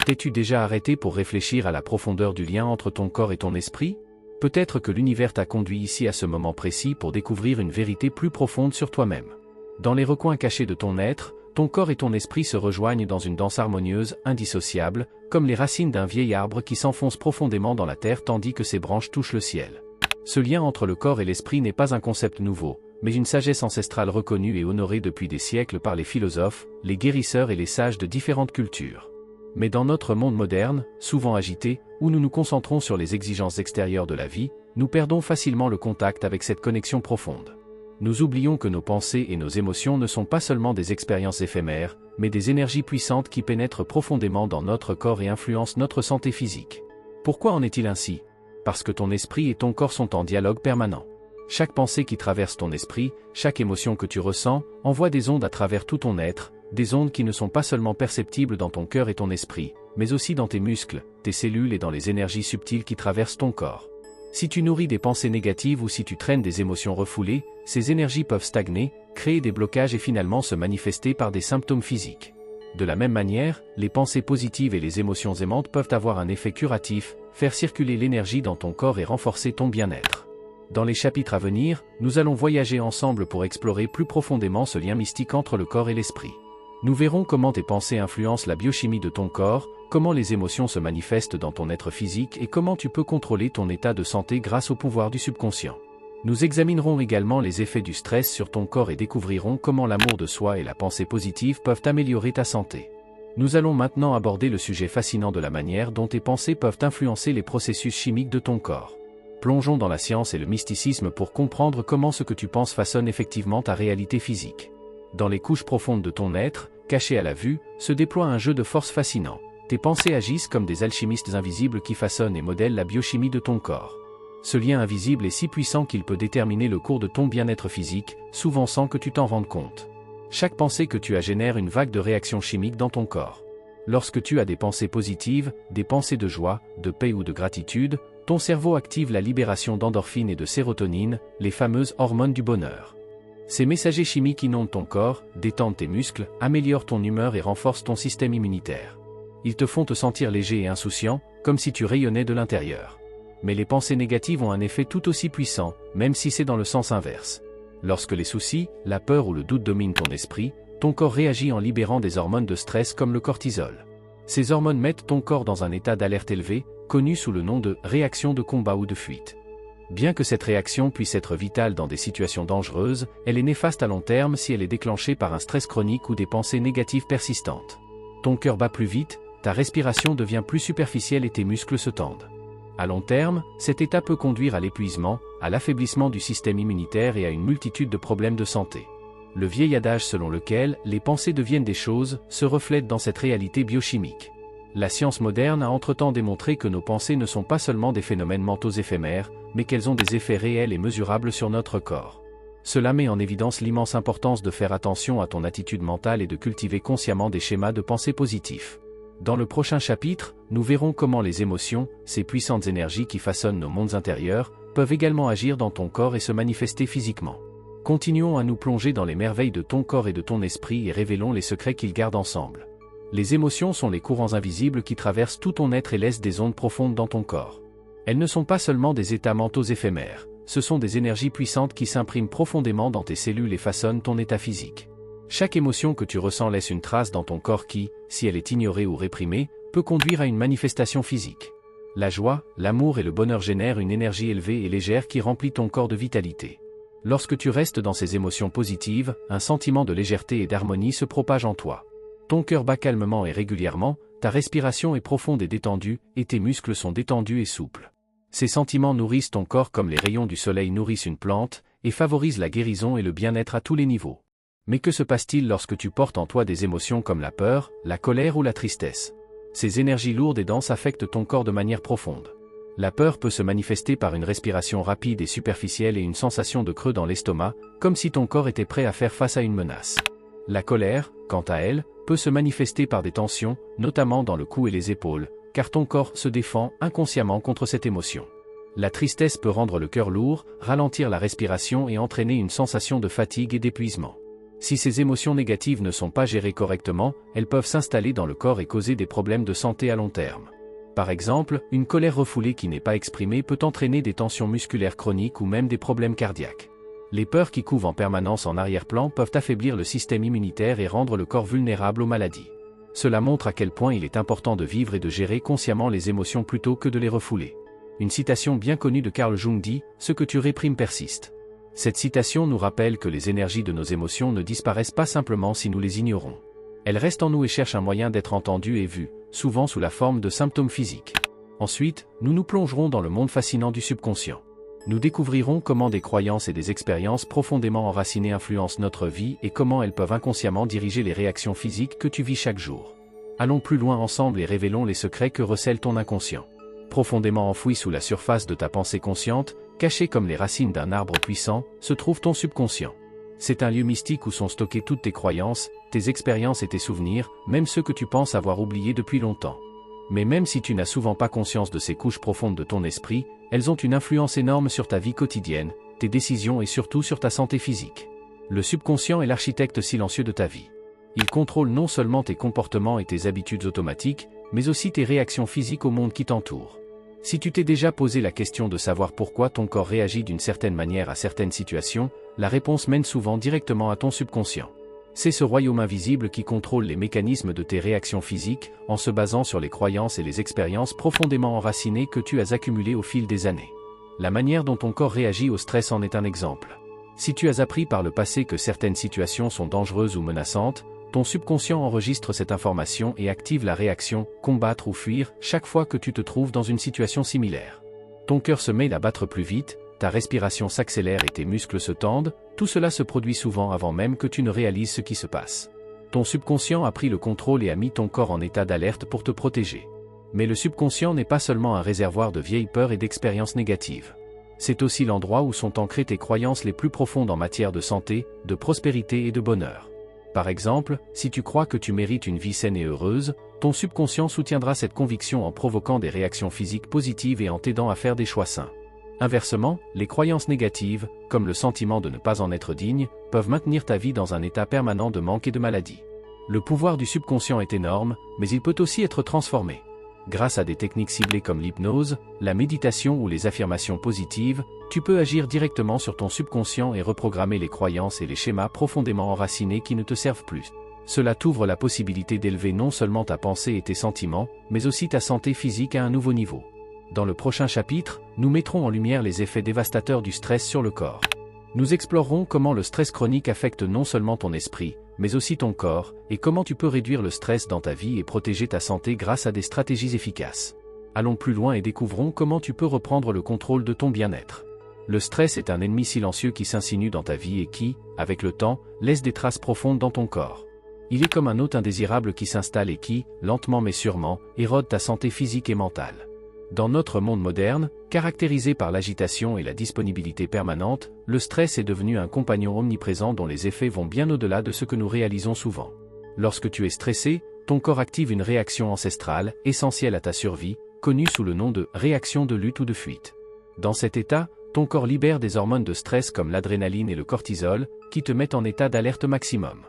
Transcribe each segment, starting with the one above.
T'es-tu déjà arrêté pour réfléchir à la profondeur du lien entre ton corps et ton esprit? Peut-être que l'univers t'a conduit ici à ce moment précis pour découvrir une vérité plus profonde sur toi-même. Dans les recoins cachés de ton être, ton corps et ton esprit se rejoignent dans une danse harmonieuse, indissociable, comme les racines d'un vieil arbre qui s'enfonce profondément dans la terre tandis que ses branches touchent le ciel. Ce lien entre le corps et l'esprit n'est pas un concept nouveau, mais une sagesse ancestrale reconnue et honorée depuis des siècles par les philosophes, les guérisseurs et les sages de différentes cultures. Mais dans notre monde moderne, souvent agité, où nous nous concentrons sur les exigences extérieures de la vie, nous perdons facilement le contact avec cette connexion profonde. Nous oublions que nos pensées et nos émotions ne sont pas seulement des expériences éphémères, mais des énergies puissantes qui pénètrent profondément dans notre corps et influencent notre santé physique. Pourquoi en est-il ainsi? Parce que ton esprit et ton corps sont en dialogue permanent. Chaque pensée qui traverse ton esprit, chaque émotion que tu ressens, envoie des ondes à travers tout ton être, des ondes qui ne sont pas seulement perceptibles dans ton cœur et ton esprit, mais aussi dans tes muscles, tes cellules et dans les énergies subtiles qui traversent ton corps. Si tu nourris des pensées négatives ou si tu traînes des émotions refoulées, ces énergies peuvent stagner, créer des blocages et finalement se manifester par des symptômes physiques. De la même manière, les pensées positives et les émotions aimantes peuvent avoir un effet curatif, faire circuler l'énergie dans ton corps et renforcer ton bien-être. Dans les chapitres à venir, nous allons voyager ensemble pour explorer plus profondément ce lien mystique entre le corps et l'esprit. Nous verrons comment tes pensées influencent la biochimie de ton corps, comment les émotions se manifestent dans ton être physique et comment tu peux contrôler ton état de santé grâce au pouvoir du subconscient. Nous examinerons également les effets du stress sur ton corps et découvrirons comment l'amour de soi et la pensée positive peuvent améliorer ta santé. Nous allons maintenant aborder le sujet fascinant de la manière dont tes pensées peuvent influencer les processus chimiques de ton corps. Plongeons dans la science et le mysticisme pour comprendre comment ce que tu penses façonne effectivement ta réalité physique. Dans les couches profondes de ton être, cachées à la vue, se déploie un jeu de force fascinant. Tes pensées agissent comme des alchimistes invisibles qui façonnent et modèlent la biochimie de ton corps. Ce lien invisible est si puissant qu'il peut déterminer le cours de ton bien-être physique, souvent sans que tu t'en rendes compte. Chaque pensée que tu as génère une vague de réactions chimiques dans ton corps. Lorsque tu as des pensées positives, des pensées de joie, de paix ou de gratitude, ton cerveau active la libération d'endorphines et de sérotonine, les fameuses hormones du bonheur. Ces messagers chimiques inondent ton corps, détendent tes muscles, améliorent ton humeur et renforcent ton système immunitaire. Ils te font te sentir léger et insouciant, comme si tu rayonnais de l'intérieur. Mais les pensées négatives ont un effet tout aussi puissant, même si c'est dans le sens inverse. Lorsque les soucis, la peur ou le doute dominent ton esprit, ton corps réagit en libérant des hormones de stress comme le cortisol. Ces hormones mettent ton corps dans un état d'alerte élevé, connu sous le nom de réaction de combat ou de fuite. Bien que cette réaction puisse être vitale dans des situations dangereuses, elle est néfaste à long terme si elle est déclenchée par un stress chronique ou des pensées négatives persistantes. Ton cœur bat plus vite, ta respiration devient plus superficielle et tes muscles se tendent. À long terme, cet état peut conduire à l'épuisement, à l'affaiblissement du système immunitaire et à une multitude de problèmes de santé. Le vieil adage selon lequel les pensées deviennent des choses se reflète dans cette réalité biochimique. La science moderne a entre-temps démontré que nos pensées ne sont pas seulement des phénomènes mentaux éphémères, mais qu'elles ont des effets réels et mesurables sur notre corps. Cela met en évidence l'immense importance de faire attention à ton attitude mentale et de cultiver consciemment des schémas de pensée positifs. Dans le prochain chapitre, nous verrons comment les émotions, ces puissantes énergies qui façonnent nos mondes intérieurs, peuvent également agir dans ton corps et se manifester physiquement. Continuons à nous plonger dans les merveilles de ton corps et de ton esprit et révélons les secrets qu'ils gardent ensemble. Les émotions sont les courants invisibles qui traversent tout ton être et laissent des ondes profondes dans ton corps. Elles ne sont pas seulement des états mentaux éphémères, ce sont des énergies puissantes qui s'impriment profondément dans tes cellules et façonnent ton état physique. Chaque émotion que tu ressens laisse une trace dans ton corps qui, si elle est ignorée ou réprimée, peut conduire à une manifestation physique. La joie, l'amour et le bonheur génèrent une énergie élevée et légère qui remplit ton corps de vitalité. Lorsque tu restes dans ces émotions positives, un sentiment de légèreté et d'harmonie se propage en toi. Ton cœur bat calmement et régulièrement, ta respiration est profonde et détendue, et tes muscles sont détendus et souples. Ces sentiments nourrissent ton corps comme les rayons du soleil nourrissent une plante, et favorisent la guérison et le bien-être à tous les niveaux. Mais que se passe-t-il lorsque tu portes en toi des émotions comme la peur, la colère ou la tristesse? Ces énergies lourdes et denses affectent ton corps de manière profonde. La peur peut se manifester par une respiration rapide et superficielle et une sensation de creux dans l'estomac, comme si ton corps était prêt à faire face à une menace. La colère, quant à elle, peut se manifester par des tensions, notamment dans le cou et les épaules, car ton corps se défend inconsciemment contre cette émotion. La tristesse peut rendre le cœur lourd, ralentir la respiration et entraîner une sensation de fatigue et d'épuisement. Si ces émotions négatives ne sont pas gérées correctement, elles peuvent s'installer dans le corps et causer des problèmes de santé à long terme. Par exemple, une colère refoulée qui n'est pas exprimée peut entraîner des tensions musculaires chroniques ou même des problèmes cardiaques. Les peurs qui couvent en permanence en arrière-plan peuvent affaiblir le système immunitaire et rendre le corps vulnérable aux maladies. Cela montre à quel point il est important de vivre et de gérer consciemment les émotions plutôt que de les refouler. Une citation bien connue de Carl Jung dit « Ce que tu réprimes persiste ». Cette citation nous rappelle que les énergies de nos émotions ne disparaissent pas simplement si nous les ignorons. Elles restent en nous et cherchent un moyen d'être entendues et vues, souvent sous la forme de symptômes physiques. Ensuite, nous nous plongerons dans le monde fascinant du subconscient. Nous découvrirons comment des croyances et des expériences profondément enracinées influencent notre vie et comment elles peuvent inconsciemment diriger les réactions physiques que tu vis chaque jour. Allons plus loin ensemble et révélons les secrets que recèle ton inconscient. Profondément enfoui sous la surface de ta pensée consciente, caché comme les racines d'un arbre puissant, se trouve ton subconscient. C'est un lieu mystique où sont stockées toutes tes croyances, tes expériences et tes souvenirs, même ceux que tu penses avoir oubliés depuis longtemps. Mais même si tu n'as souvent pas conscience de ces couches profondes de ton esprit, elles ont une influence énorme sur ta vie quotidienne, tes décisions et surtout sur ta santé physique. Le subconscient est l'architecte silencieux de ta vie. Il contrôle non seulement tes comportements et tes habitudes automatiques, mais aussi tes réactions physiques au monde qui t'entoure. Si tu t'es déjà posé la question de savoir pourquoi ton corps réagit d'une certaine manière à certaines situations, la réponse mène souvent directement à ton subconscient. C'est ce royaume invisible qui contrôle les mécanismes de tes réactions physiques, en se basant sur les croyances et les expériences profondément enracinées que tu as accumulées au fil des années. La manière dont ton corps réagit au stress en est un exemple. Si tu as appris par le passé que certaines situations sont dangereuses ou menaçantes, ton subconscient enregistre cette information et active la réaction « combattre ou fuir » chaque fois que tu te trouves dans une situation similaire. Ton cœur se met à battre plus vite, ta respiration s'accélère et tes muscles se tendent, tout cela se produit souvent avant même que tu ne réalises ce qui se passe. Ton subconscient a pris le contrôle et a mis ton corps en état d'alerte pour te protéger. Mais le subconscient n'est pas seulement un réservoir de vieilles peurs et d'expériences négatives. C'est aussi l'endroit où sont ancrées tes croyances les plus profondes en matière de santé, de prospérité et de bonheur. Par exemple, si tu crois que tu mérites une vie saine et heureuse, ton subconscient soutiendra cette conviction en provoquant des réactions physiques positives et en t'aidant à faire des choix sains. Inversement, les croyances négatives, comme le sentiment de ne pas en être digne, peuvent maintenir ta vie dans un état permanent de manque et de maladie. Le pouvoir du subconscient est énorme, mais il peut aussi être transformé. Grâce à des techniques ciblées comme l'hypnose, la méditation ou les affirmations positives, tu peux agir directement sur ton subconscient et reprogrammer les croyances et les schémas profondément enracinés qui ne te servent plus. Cela t'ouvre la possibilité d'élever non seulement ta pensée et tes sentiments, mais aussi ta santé physique à un nouveau niveau. Dans le prochain chapitre, nous mettrons en lumière les effets dévastateurs du stress sur le corps. Nous explorerons comment le stress chronique affecte non seulement ton esprit, mais aussi ton corps, et comment tu peux réduire le stress dans ta vie et protéger ta santé grâce à des stratégies efficaces. Allons plus loin et découvrons comment tu peux reprendre le contrôle de ton bien-être. Le stress est un ennemi silencieux qui s'insinue dans ta vie et qui, avec le temps, laisse des traces profondes dans ton corps. Il est comme un hôte indésirable qui s'installe et qui, lentement mais sûrement, érode ta santé physique et mentale. Dans notre monde moderne, caractérisé par l'agitation et la disponibilité permanente, le stress est devenu un compagnon omniprésent dont les effets vont bien au-delà de ce que nous réalisons souvent. Lorsque tu es stressé, ton corps active une réaction ancestrale, essentielle à ta survie, connue sous le nom de réaction de lutte ou de fuite. Dans cet état, ton corps libère des hormones de stress comme l'adrénaline et le cortisol, qui te mettent en état d'alerte maximum.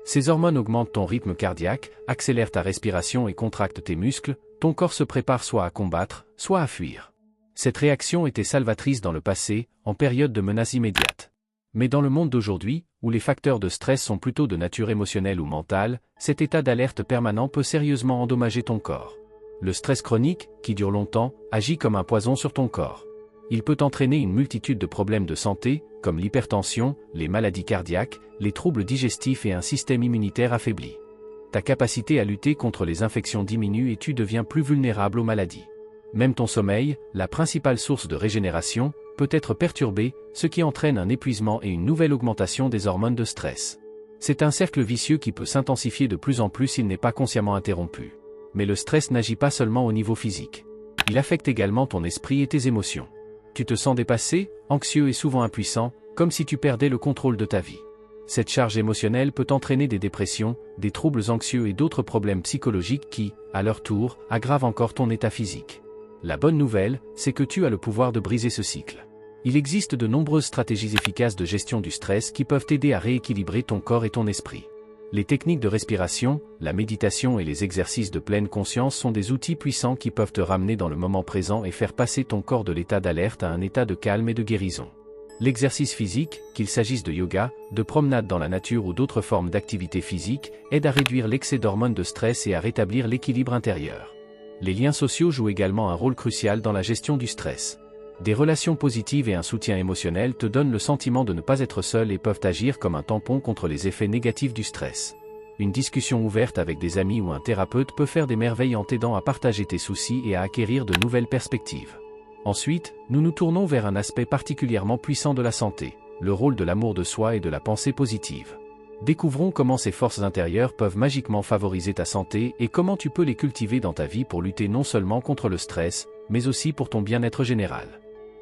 Ces hormones augmentent ton rythme cardiaque, accélèrent ta respiration et contractent tes muscles, ton corps se prépare soit à combattre, soit à fuir. Cette réaction était salvatrice dans le passé, en période de menace immédiate. Mais dans le monde d'aujourd'hui, où les facteurs de stress sont plutôt de nature émotionnelle ou mentale, cet état d'alerte permanent peut sérieusement endommager ton corps. Le stress chronique, qui dure longtemps, agit comme un poison sur ton corps. Il peut entraîner une multitude de problèmes de santé, comme l'hypertension, les maladies cardiaques, les troubles digestifs et un système immunitaire affaibli. Ta capacité à lutter contre les infections diminue et tu deviens plus vulnérable aux maladies. Même ton sommeil, la principale source de régénération, peut être perturbé, ce qui entraîne un épuisement et une nouvelle augmentation des hormones de stress. C'est un cercle vicieux qui peut s'intensifier de plus en plus s'il n'est pas consciemment interrompu. Mais le stress n'agit pas seulement au niveau physique. Il affecte également ton esprit et tes émotions. Tu te sens dépassé, anxieux et souvent impuissant, comme si tu perdais le contrôle de ta vie. Cette charge émotionnelle peut entraîner des dépressions, des troubles anxieux et d'autres problèmes psychologiques qui, à leur tour, aggravent encore ton état physique. La bonne nouvelle, c'est que tu as le pouvoir de briser ce cycle. Il existe de nombreuses stratégies efficaces de gestion du stress qui peuvent t'aider à rééquilibrer ton corps et ton esprit. Les techniques de respiration, la méditation et les exercices de pleine conscience sont des outils puissants qui peuvent te ramener dans le moment présent et faire passer ton corps de l'état d'alerte à un état de calme et de guérison. L'exercice physique, qu'il s'agisse de yoga, de promenade dans la nature ou d'autres formes d'activité physique, aide à réduire l'excès d'hormones de stress et à rétablir l'équilibre intérieur. Les liens sociaux jouent également un rôle crucial dans la gestion du stress. Des relations positives et un soutien émotionnel te donnent le sentiment de ne pas être seul et peuvent agir comme un tampon contre les effets négatifs du stress. Une discussion ouverte avec des amis ou un thérapeute peut faire des merveilles en t'aidant à partager tes soucis et à acquérir de nouvelles perspectives. Ensuite, nous nous tournons vers un aspect particulièrement puissant de la santé, le rôle de l'amour de soi et de la pensée positive. Découvrons comment ces forces intérieures peuvent magiquement favoriser ta santé et comment tu peux les cultiver dans ta vie pour lutter non seulement contre le stress, mais aussi pour ton bien-être général.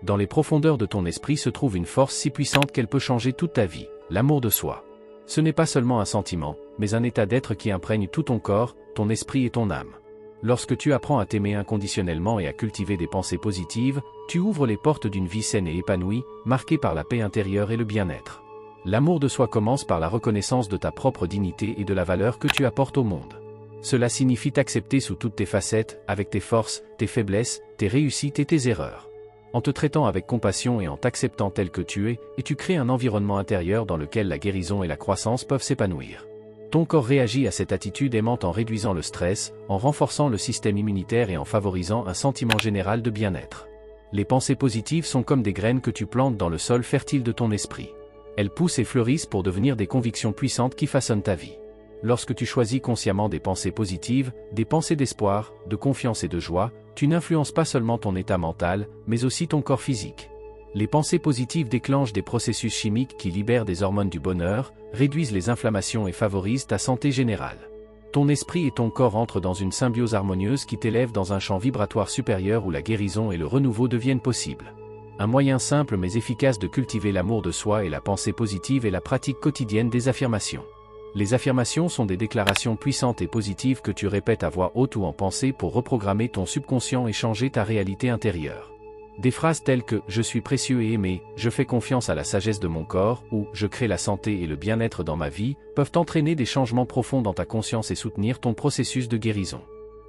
Dans les profondeurs de ton esprit se trouve une force si puissante qu'elle peut changer toute ta vie, l'amour de soi. Ce n'est pas seulement un sentiment, mais un état d'être qui imprègne tout ton corps, ton esprit et ton âme. Lorsque tu apprends à t'aimer inconditionnellement et à cultiver des pensées positives, tu ouvres les portes d'une vie saine et épanouie, marquée par la paix intérieure et le bien-être. L'amour de soi commence par la reconnaissance de ta propre dignité et de la valeur que tu apportes au monde. Cela signifie t'accepter sous toutes tes facettes, avec tes forces, tes faiblesses, tes réussites et tes erreurs. En te traitant avec compassion et en t'acceptant tel que tu es, et tu crées un environnement intérieur dans lequel la guérison et la croissance peuvent s'épanouir. Ton corps réagit à cette attitude aimante en réduisant le stress, en renforçant le système immunitaire et en favorisant un sentiment général de bien-être. Les pensées positives sont comme des graines que tu plantes dans le sol fertile de ton esprit. Elles poussent et fleurissent pour devenir des convictions puissantes qui façonnent ta vie. Lorsque tu choisis consciemment des pensées positives, des pensées d'espoir, de confiance et de joie, tu n'influences pas seulement ton état mental, mais aussi ton corps physique. Les pensées positives déclenchent des processus chimiques qui libèrent des hormones du bonheur, réduisent les inflammations et favorisent ta santé générale. Ton esprit et ton corps entrent dans une symbiose harmonieuse qui t'élève dans un champ vibratoire supérieur où la guérison et le renouveau deviennent possibles. Un moyen simple mais efficace de cultiver l'amour de soi et la pensée positive est la pratique quotidienne des affirmations. Les affirmations sont des déclarations puissantes et positives que tu répètes à voix haute ou en pensée pour reprogrammer ton subconscient et changer ta réalité intérieure. Des phrases telles que « Je suis précieux et aimé »,« Je fais confiance à la sagesse de mon corps » ou « Je crée la santé et le bien-être dans ma vie » peuvent entraîner des changements profonds dans ta conscience et soutenir ton processus de guérison.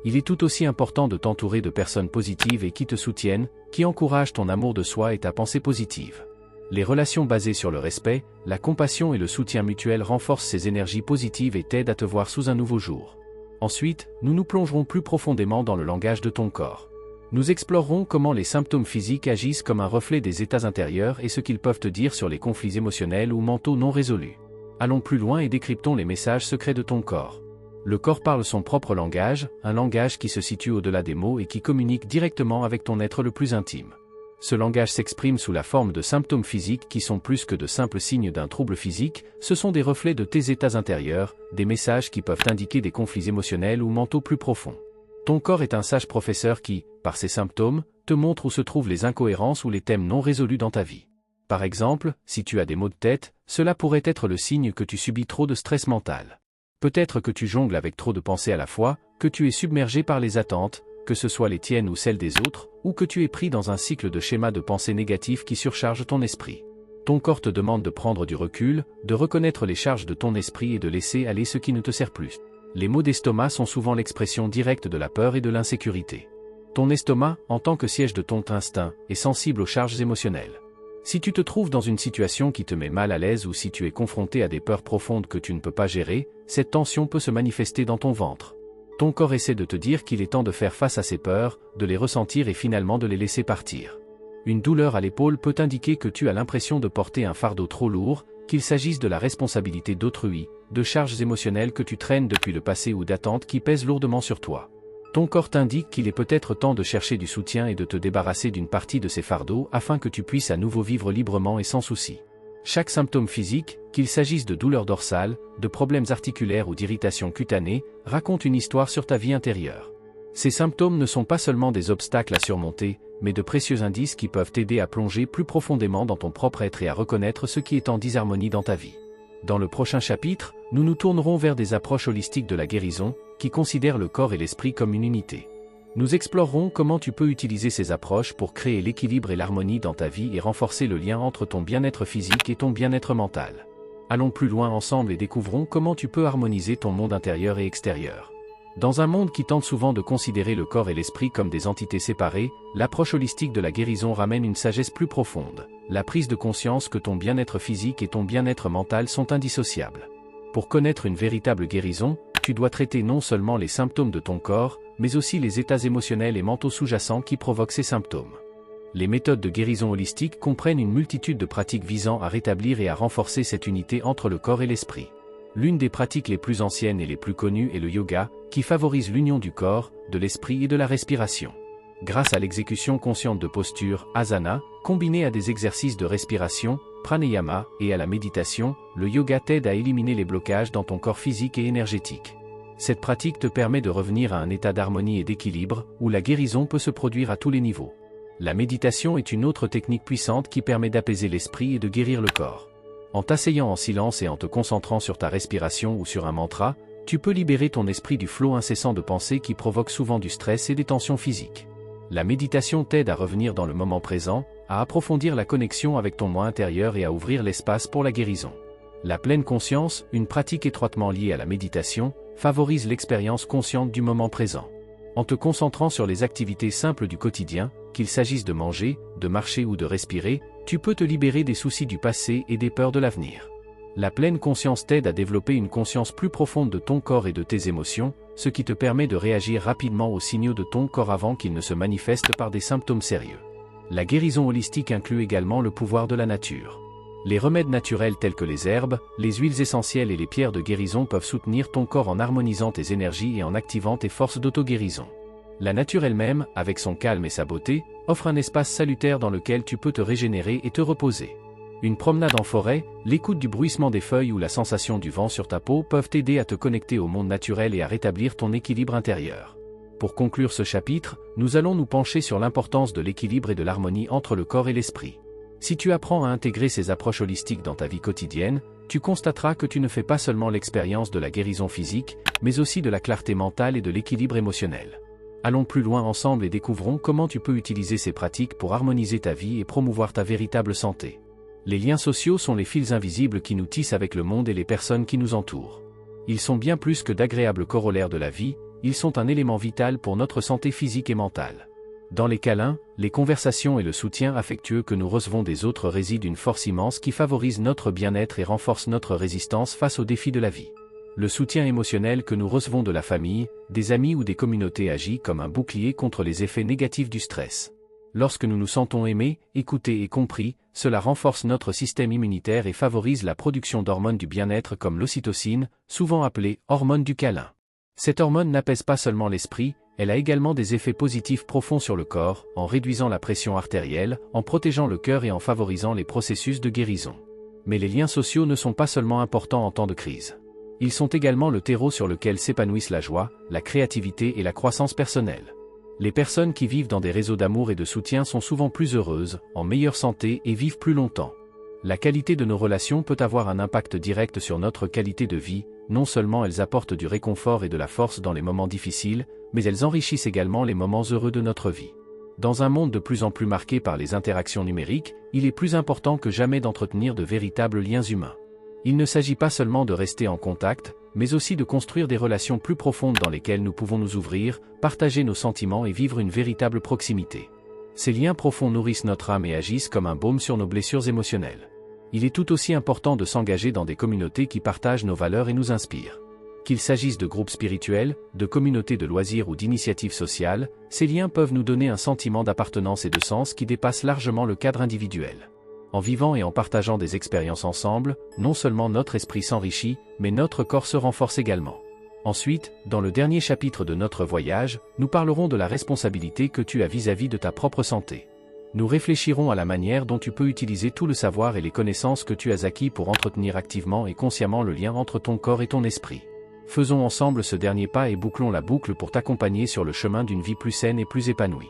Il est tout aussi important de t'entourer de personnes positives et qui te soutiennent, qui encouragent ton amour de soi et ta pensée positive. Les relations basées sur le respect, la compassion et le soutien mutuel renforcent ces énergies positives et t'aident à te voir sous un nouveau jour. Ensuite, nous nous plongerons plus profondément dans le langage de ton corps. Nous explorerons comment les symptômes physiques agissent comme un reflet des états intérieurs et ce qu'ils peuvent te dire sur les conflits émotionnels ou mentaux non résolus. Allons plus loin et décryptons les messages secrets de ton corps. Le corps parle son propre langage, un langage qui se situe au-delà des mots et qui communique directement avec ton être le plus intime. Ce langage s'exprime sous la forme de symptômes physiques qui sont plus que de simples signes d'un trouble physique, ce sont des reflets de tes états intérieurs, des messages qui peuvent indiquer des conflits émotionnels ou mentaux plus profonds. Ton corps est un sage professeur qui, par ses symptômes, te montre où se trouvent les incohérences ou les thèmes non résolus dans ta vie. Par exemple, si tu as des maux de tête, cela pourrait être le signe que tu subis trop de stress mental. Peut-être que tu jongles avec trop de pensées à la fois, que tu es submergé par les attentes, que ce soit les tiennes ou celles des autres, ou que tu es pris dans un cycle de schémas de pensées négatifs qui surchargent ton esprit. Ton corps te demande de prendre du recul, de reconnaître les charges de ton esprit et de laisser aller ce qui ne te sert plus. Les maux d'estomac sont souvent l'expression directe de la peur et de l'insécurité. Ton estomac, en tant que siège de ton instinct, est sensible aux charges émotionnelles. Si tu te trouves dans une situation qui te met mal à l'aise ou si tu es confronté à des peurs profondes que tu ne peux pas gérer, cette tension peut se manifester dans ton ventre. Ton corps essaie de te dire qu'il est temps de faire face à ces peurs, de les ressentir et finalement de les laisser partir. Une douleur à l'épaule peut indiquer que tu as l'impression de porter un fardeau trop lourd, qu'il s'agisse de la responsabilité d'autrui, de charges émotionnelles que tu traînes depuis le passé ou d'attentes qui pèsent lourdement sur toi. Ton corps t'indique qu'il est peut-être temps de chercher du soutien et de te débarrasser d'une partie de ces fardeaux afin que tu puisses à nouveau vivre librement et sans souci. Chaque symptôme physique, qu'il s'agisse de douleurs dorsales, de problèmes articulaires ou d'irritations cutanées, raconte une histoire sur ta vie intérieure. Ces symptômes ne sont pas seulement des obstacles à surmonter, mais de précieux indices qui peuvent t'aider à plonger plus profondément dans ton propre être et à reconnaître ce qui est en disharmonie dans ta vie. Dans le prochain chapitre, nous nous tournerons vers des approches holistiques de la guérison, qui considèrent le corps et l'esprit comme une unité. Nous explorerons comment tu peux utiliser ces approches pour créer l'équilibre et l'harmonie dans ta vie et renforcer le lien entre ton bien-être physique et ton bien-être mental. Allons plus loin ensemble et découvrons comment tu peux harmoniser ton monde intérieur et extérieur. Dans un monde qui tente souvent de considérer le corps et l'esprit comme des entités séparées, l'approche holistique de la guérison ramène une sagesse plus profonde, la prise de conscience que ton bien-être physique et ton bien-être mental sont indissociables. Pour connaître une véritable guérison, tu dois traiter non seulement les symptômes de ton corps, mais aussi les états émotionnels et mentaux sous-jacents qui provoquent ces symptômes. Les méthodes de guérison holistique comprennent une multitude de pratiques visant à rétablir et à renforcer cette unité entre le corps et l'esprit. L'une des pratiques les plus anciennes et les plus connues est le yoga, qui favorise l'union du corps, de l'esprit et de la respiration. Grâce à l'exécution consciente de postures, asana, combinée à des exercices de respiration, pranayama, et à la méditation, le yoga t'aide à éliminer les blocages dans ton corps physique et énergétique. Cette pratique te permet de revenir à un état d'harmonie et d'équilibre, où la guérison peut se produire à tous les niveaux. La méditation est une autre technique puissante qui permet d'apaiser l'esprit et de guérir le corps. En t'asseyant en silence et en te concentrant sur ta respiration ou sur un mantra, tu peux libérer ton esprit du flot incessant de pensées qui provoque souvent du stress et des tensions physiques. La méditation t'aide à revenir dans le moment présent, à approfondir la connexion avec ton moi intérieur et à ouvrir l'espace pour la guérison. La pleine conscience, une pratique étroitement liée à la méditation, favorise l'expérience consciente du moment présent. En te concentrant sur les activités simples du quotidien, qu'il s'agisse de manger, de marcher ou de respirer, tu peux te libérer des soucis du passé et des peurs de l'avenir. La pleine conscience t'aide à développer une conscience plus profonde de ton corps et de tes émotions, ce qui te permet de réagir rapidement aux signaux de ton corps avant qu'ils ne se manifestent par des symptômes sérieux. La guérison holistique inclut également le pouvoir de la nature. Les remèdes naturels tels que les herbes, les huiles essentielles et les pierres de guérison peuvent soutenir ton corps en harmonisant tes énergies et en activant tes forces d'auto-guérison. La nature elle-même, avec son calme et sa beauté, offre un espace salutaire dans lequel tu peux te régénérer et te reposer. Une promenade en forêt, l'écoute du bruissement des feuilles ou la sensation du vent sur ta peau peuvent t'aider à te connecter au monde naturel et à rétablir ton équilibre intérieur. Pour conclure ce chapitre, nous allons nous pencher sur l'importance de l'équilibre et de l'harmonie entre le corps et l'esprit. Si tu apprends à intégrer ces approches holistiques dans ta vie quotidienne, tu constateras que tu ne fais pas seulement l'expérience de la guérison physique, mais aussi de la clarté mentale et de l'équilibre émotionnel. Allons plus loin ensemble et découvrons comment tu peux utiliser ces pratiques pour harmoniser ta vie et promouvoir ta véritable santé. Les liens sociaux sont les fils invisibles qui nous tissent avec le monde et les personnes qui nous entourent. Ils sont bien plus que d'agréables corollaires de la vie, ils sont un élément vital pour notre santé physique et mentale. Dans les câlins, les conversations et le soutien affectueux que nous recevons des autres réside une force immense qui favorise notre bien-être et renforce notre résistance face aux défis de la vie. Le soutien émotionnel que nous recevons de la famille, des amis ou des communautés agit comme un bouclier contre les effets négatifs du stress. Lorsque nous nous sentons aimés, écoutés et compris, cela renforce notre système immunitaire et favorise la production d'hormones du bien-être comme l'ocytocine, souvent appelée hormone du câlin. Cette hormone n'apaise pas seulement l'esprit, elle a également des effets positifs profonds sur le corps, en réduisant la pression artérielle, en protégeant le cœur et en favorisant les processus de guérison. Mais les liens sociaux ne sont pas seulement importants en temps de crise. Ils sont également le terreau sur lequel s'épanouissent la joie, la créativité et la croissance personnelle. Les personnes qui vivent dans des réseaux d'amour et de soutien sont souvent plus heureuses, en meilleure santé et vivent plus longtemps. La qualité de nos relations peut avoir un impact direct sur notre qualité de vie, non seulement elles apportent du réconfort et de la force dans les moments difficiles, mais elles enrichissent également les moments heureux de notre vie. Dans un monde de plus en plus marqué par les interactions numériques, il est plus important que jamais d'entretenir de véritables liens humains. Il ne s'agit pas seulement de rester en contact, mais aussi de construire des relations plus profondes dans lesquelles nous pouvons nous ouvrir, partager nos sentiments et vivre une véritable proximité. Ces liens profonds nourrissent notre âme et agissent comme un baume sur nos blessures émotionnelles. Il est tout aussi important de s'engager dans des communautés qui partagent nos valeurs et nous inspirent. Qu'il s'agisse de groupes spirituels, de communautés de loisirs ou d'initiatives sociales, ces liens peuvent nous donner un sentiment d'appartenance et de sens qui dépasse largement le cadre individuel. En vivant et en partageant des expériences ensemble, non seulement notre esprit s'enrichit, mais notre corps se renforce également. Ensuite, dans le dernier chapitre de notre voyage, nous parlerons de la responsabilité que tu as vis-à-vis de ta propre santé. Nous réfléchirons à la manière dont tu peux utiliser tout le savoir et les connaissances que tu as acquis pour entretenir activement et consciemment le lien entre ton corps et ton esprit. Faisons ensemble ce dernier pas et bouclons la boucle pour t'accompagner sur le chemin d'une vie plus saine et plus épanouie.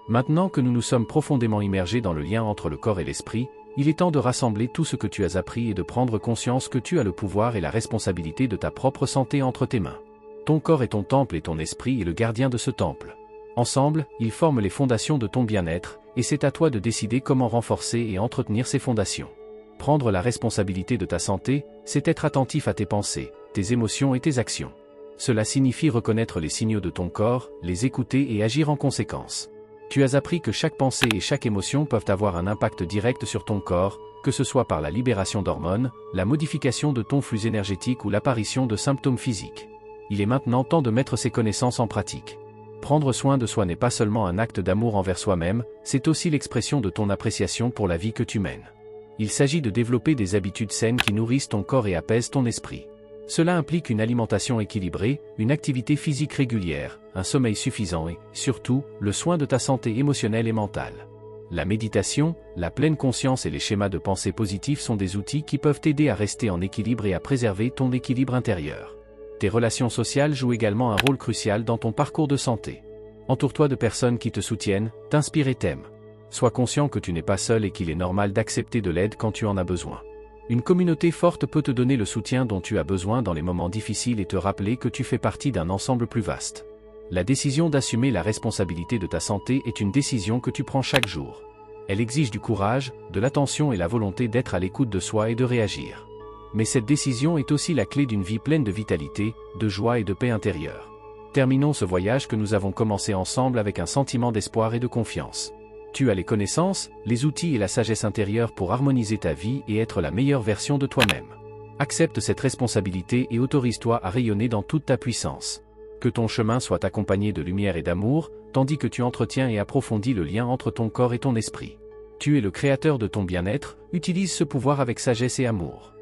Maintenant que nous nous sommes profondément immergés dans le lien entre le corps et l'esprit, il est temps de rassembler tout ce que tu as appris et de prendre conscience que tu as le pouvoir et la responsabilité de ta propre santé entre tes mains. Ton corps est ton temple et ton esprit est le gardien de ce temple. Ensemble, ils forment les fondations de ton bien-être, et c'est à toi de décider comment renforcer et entretenir ces fondations. Prendre la responsabilité de ta santé, c'est être attentif à tes pensées, tes émotions et tes actions. Cela signifie reconnaître les signaux de ton corps, les écouter et agir en conséquence. Tu as appris que chaque pensée et chaque émotion peuvent avoir un impact direct sur ton corps, que ce soit par la libération d'hormones, la modification de ton flux énergétique ou l'apparition de symptômes physiques. Il est maintenant temps de mettre ces connaissances en pratique. Prendre soin de soi n'est pas seulement un acte d'amour envers soi-même, c'est aussi l'expression de ton appréciation pour la vie que tu mènes. Il s'agit de développer des habitudes saines qui nourrissent ton corps et apaisent ton esprit. Cela implique une alimentation équilibrée, une activité physique régulière, un sommeil suffisant et, surtout, le soin de ta santé émotionnelle et mentale. La méditation, la pleine conscience et les schémas de pensée positifs sont des outils qui peuvent t'aider à rester en équilibre et à préserver ton équilibre intérieur. Tes relations sociales jouent également un rôle crucial dans ton parcours de santé. Entoure-toi de personnes qui te soutiennent, t'inspirent et t'aiment. Sois conscient que tu n'es pas seul et qu'il est normal d'accepter de l'aide quand tu en as besoin. Une communauté forte peut te donner le soutien dont tu as besoin dans les moments difficiles et te rappeler que tu fais partie d'un ensemble plus vaste. La décision d'assumer la responsabilité de ta santé est une décision que tu prends chaque jour. Elle exige du courage, de l'attention et la volonté d'être à l'écoute de soi et de réagir. Mais cette décision est aussi la clé d'une vie pleine de vitalité, de joie et de paix intérieure. Terminons ce voyage que nous avons commencé ensemble avec un sentiment d'espoir et de confiance. Tu as les connaissances, les outils et la sagesse intérieure pour harmoniser ta vie et être la meilleure version de toi-même. Accepte cette responsabilité et autorise-toi à rayonner dans toute ta puissance. Que ton chemin soit accompagné de lumière et d'amour, tandis que tu entretiens et approfondis le lien entre ton corps et ton esprit. Tu es le créateur de ton bien-être, utilise ce pouvoir avec sagesse et amour.